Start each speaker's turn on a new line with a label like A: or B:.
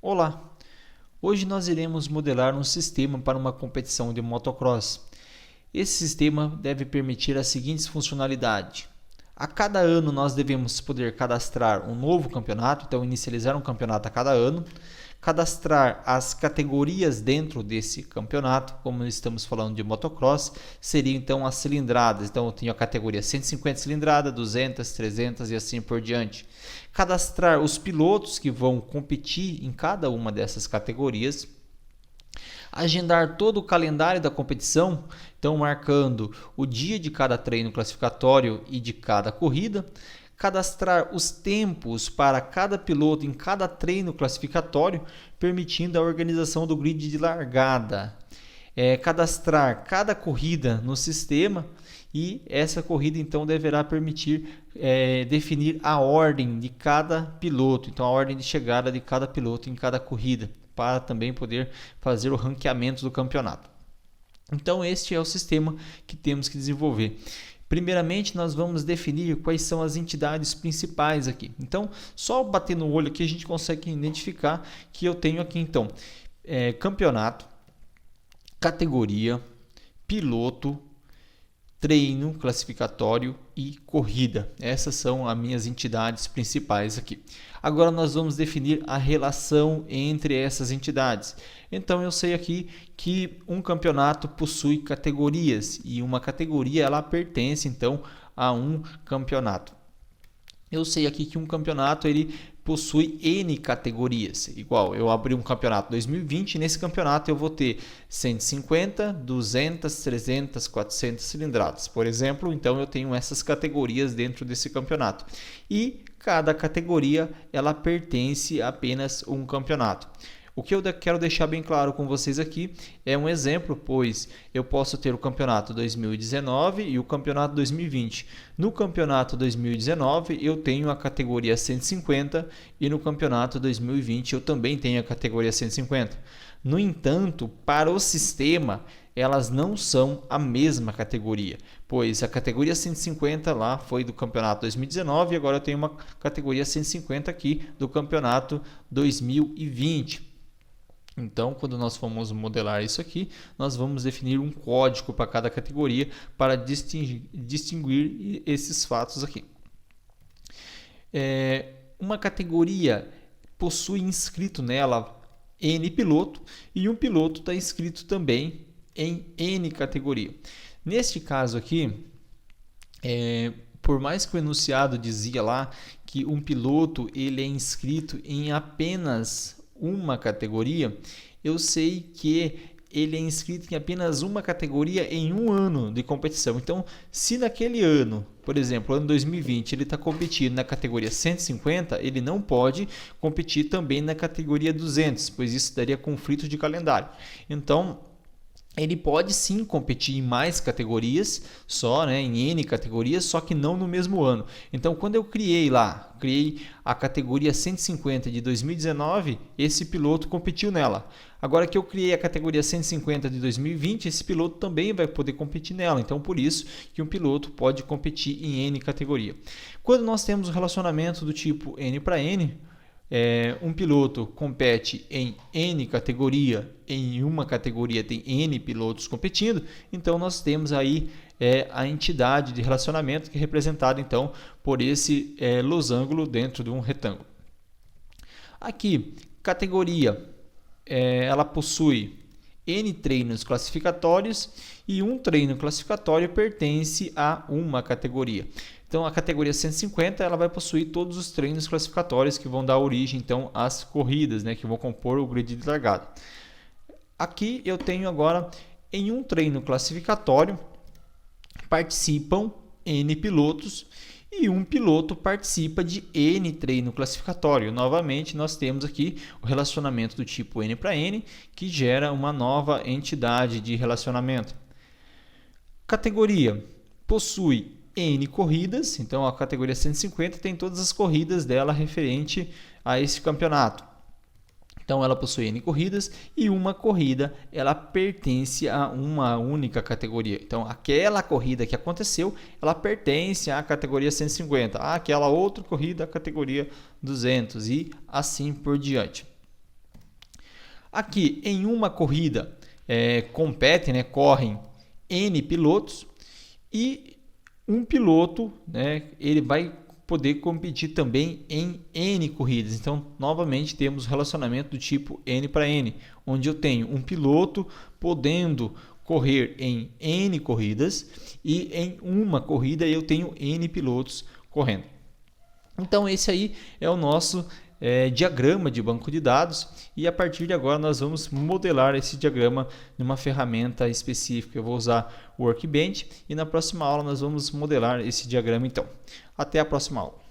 A: Olá! Hoje nós iremos modelar um sistema para uma competição de motocross. Esse sistema deve permitir as seguintes funcionalidades. A cada ano nós devemos poder cadastrar um novo campeonato, então inicializar um campeonato a cada ano, cadastrar as categorias dentro desse campeonato, como estamos falando de motocross, seriam então as cilindradas. Então eu tenho a categoria 150 cilindrada, 200, 300 e assim por diante. Cadastrar os pilotos que vão competir em cada uma dessas categorias. Agendar todo o calendário da competição, então marcando o dia de cada treino classificatório e de cada corrida. Cadastrar os tempos para cada piloto em cada treino classificatório, permitindo a organização do grid de largada. Cadastrar cada corrida no sistema e essa corrida então deverá permitir definir a ordem de cada piloto, então a ordem de chegada de cada piloto em cada corrida, para também poder fazer o ranqueamento do campeonato. Então este é o sistema que temos que desenvolver. Primeiramente, nós vamos definir quais são as entidades principais aqui. Então, só bater no olho aqui a gente consegue identificar que eu tenho aqui então campeonato, categoria, piloto, treino classificatório e corrida. Essas são as minhas entidades principais aqui. Agora nós vamos definir a relação entre essas entidades. Então eu sei aqui que um campeonato possui categorias e uma categoria ela pertence então a um campeonato. Eu sei aqui que um campeonato ele possui N categorias. Igual, eu abri um campeonato 2020, nesse campeonato eu vou ter 150, 200, 300, 400 cilindradas, por exemplo. Então eu tenho essas categorias dentro desse campeonato. E cada categoria ela pertence a apenas um campeonato. O que eu quero deixar bem claro com vocês aqui é um exemplo, pois eu posso ter o campeonato 2019 e o campeonato 2020. No campeonato 2019 eu tenho a categoria 150 e no campeonato 2020 eu também tenho a categoria 150. No entanto, para o sistema, elas não são a mesma categoria, pois a categoria 150 lá foi do campeonato 2019 e agora eu tenho uma categoria 150 aqui do campeonato 2020. Então, quando nós formos modelar isso aqui, nós vamos definir um código para cada categoria para distinguir esses fatos aqui. Uma categoria possui inscrito nela N piloto e um piloto está inscrito também em N categoria. Neste caso aqui, por mais que o enunciado dizia lá que um piloto ele é inscrito em apenas uma categoria, eu sei que ele é inscrito em apenas uma categoria em um ano de competição. Então, se naquele ano, por exemplo, ano 2020, ele está competindo na categoria 150, ele não pode competir também na categoria 200, pois isso daria conflito de calendário. Então, ele pode sim competir em mais categorias, em N categorias, só que não no mesmo ano. Então, quando eu criei a categoria 150 de 2019, esse piloto competiu nela. Agora que eu criei a categoria 150 de 2020, esse piloto também vai poder competir nela. Então, por isso que um piloto pode competir em N categoria. Quando nós temos um relacionamento do tipo N para N, um piloto compete em N categoria, em uma categoria tem N pilotos competindo, então nós temos aí a entidade de relacionamento que é representada então por esse losango dentro de um retângulo. Aqui, categoria, ela possui N treinos classificatórios e um treino classificatório pertence a uma categoria. Então, a categoria 150 ela vai possuir todos os treinos classificatórios que vão dar origem então às corridas, que vão compor o grid de largada. Aqui eu tenho agora em um treino classificatório participam N pilotos e um piloto participa de N treino classificatório. Novamente, nós temos aqui o relacionamento do tipo N para N, que gera uma nova entidade de relacionamento. Categoria possui N corridas, então a categoria 150 tem todas as corridas dela referente a esse campeonato. Então ela possui N corridas e uma corrida ela pertence a uma única categoria. Então aquela corrida que aconteceu, ela pertence à categoria 150. Aquela outra corrida à categoria 200 e assim por diante. Aqui, em uma corrida, competem, né, correm N pilotos e um piloto, né, ele vai poder competir também em N corridas. Então, novamente, temos relacionamento do tipo N para N, onde eu tenho um piloto podendo correr em N corridas e em uma corrida eu tenho N pilotos correndo. Então, esse aí é o nosso diagrama de banco de dados, e a partir de agora nós vamos modelar esse diagrama numa ferramenta específica. Eu vou usar o Workbench e na próxima aula nós vamos modelar esse diagrama então. Até a próxima aula.